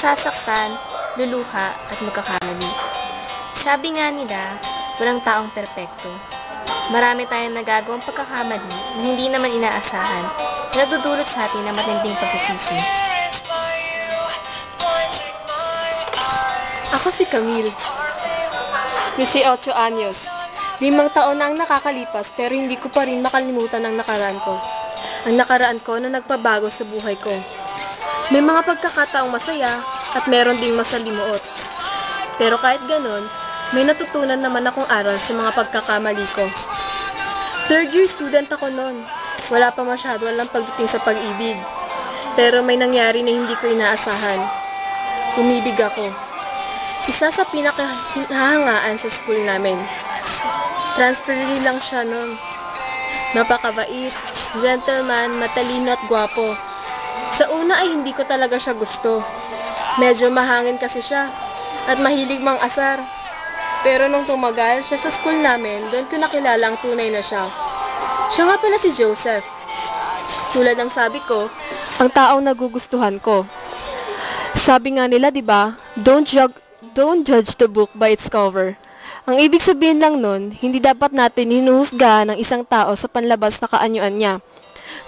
masasaktan, luluha at magkakamali. Sabi nga nila, walang taong perpekto. Marami tayong nagagawang pagkakamali na hindi naman inaasahan na nagdudulot sa atin ng matinding pagsisisi. Ako si Camille. 18 anyos. 5 taon na ang nakakalipas pero hindi ko pa rin makalimutan ang nakaraan ko. Ang nakaraan ko na nagpabago sa buhay ko. May mga pagkakataong masaya at meron ding masalimuot. Pero kahit ganon, may natutunan naman akong aral sa mga pagkakamali ko. 3rd year student ako noon. Wala pa masyado alam pagdating sa pag-ibig. Pero may nangyari na hindi ko inaasahan. Umibig ako. Isa sa pinakahangaan sa school namin. Transferee lang siya noon. Napakabait, gentleman, matalino at gwapo. Sa una ay hindi ko talaga siya gusto. Medyo mahangin kasi siya at mahilig mang asar. Pero nung tumagal siya sa school namin, doon ko nakilala ang tunay na siya. Siya nga pala si Joseph. Tulad ng sabi ko, ang taong nagugustuhan ko. Sabi nga nila, 'di ba? Don't judge the book by its cover. Ang ibig sabihin lang nun, hindi dapat natin hinuhusgahan ng isang tao sa panlabas na kaanyuan niya.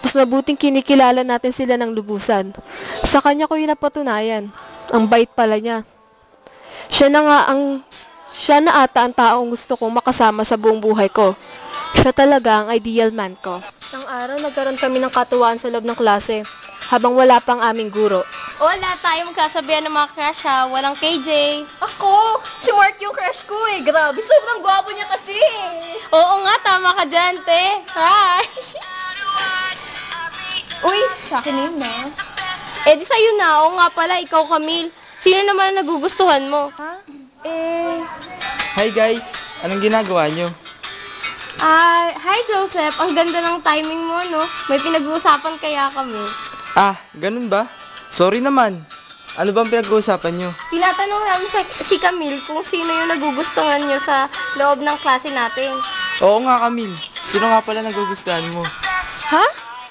Mas mabuting kinikilala natin sila ng lubusan. Sa kanya ko yun napatunayan. Ang bait pala niya. Siya na ata ang taong gusto kong makasama sa buong buhay ko. Siya talaga ang ideal man ko. Isang araw nagkaroon kami ng katuwaan sa loob ng klase, habang wala pang aming guro. Wala tayong magkasabihan ng mga crush ha. Walang KJ. Ako! Si Mark yung crush ko eh. Grabe, sobrang gwapo niya kasi. Oo nga, tama ka dyan, te. Hi! Uy, sa akin yun na. Eh di sa'yo na. Oo nga pala, ikaw Camille. Sino naman ang nagugustuhan mo? Ha? Hi guys! Anong ginagawa nyo? Hi Joseph. Ang ganda ng timing mo, no? May pinag-uusapan kaya kami. Ah, ganun ba? Sorry naman. Ano bang pinag-uusapan nyo? Tinatanong namin si Camille kung sino yung nagugustuhan niyo sa loob ng klase natin. Oo nga, Camille. Sino nga pala nagugustuhan mo? Ha?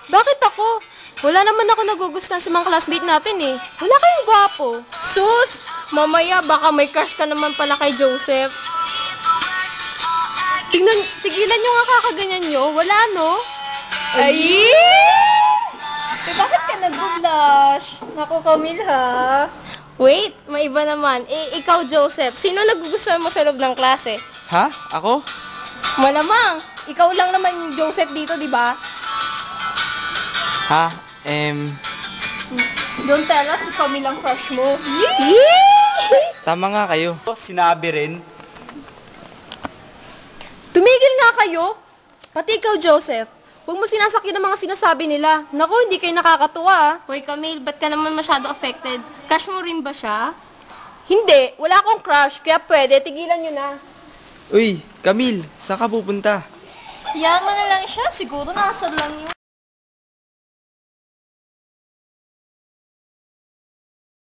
Bakit ako? Wala naman ako nagugustuhan sa mga classmate natin eh. Wala kayong gwapo. Sus! Mamaya baka may crush ka naman pala kay Joseph. Tigilan nyo nga kakaganyan nyo. Wala, no? Ay! Eh, bakit ka nag-blush? Naku, Camille ha? Wait, may iba naman. Eh, ikaw Joseph, sino nagugustuhan mo sa loob ng klase? Ha? Ako? Malamang, ikaw lang naman yung Joseph dito, di ba? Ha? Don't tell us si Camille ang crush mo. Tama nga kayo. Sinabi rin. Tumigil nga kayo. Pati ikaw, Joseph. Huwag mo sinasakyan ang mga sinasabi nila. Naku, hindi kayo nakakatuwa ah. Hoy Camille, ba't ka naman masyado affected? Crush mo rin ba siya? Hindi, wala akong crush. Kaya pwede, tigilan nyo na. Uy, Camille, saan ka pupunta? Hayaan mo na lang siya. Siguro nasa lang yun.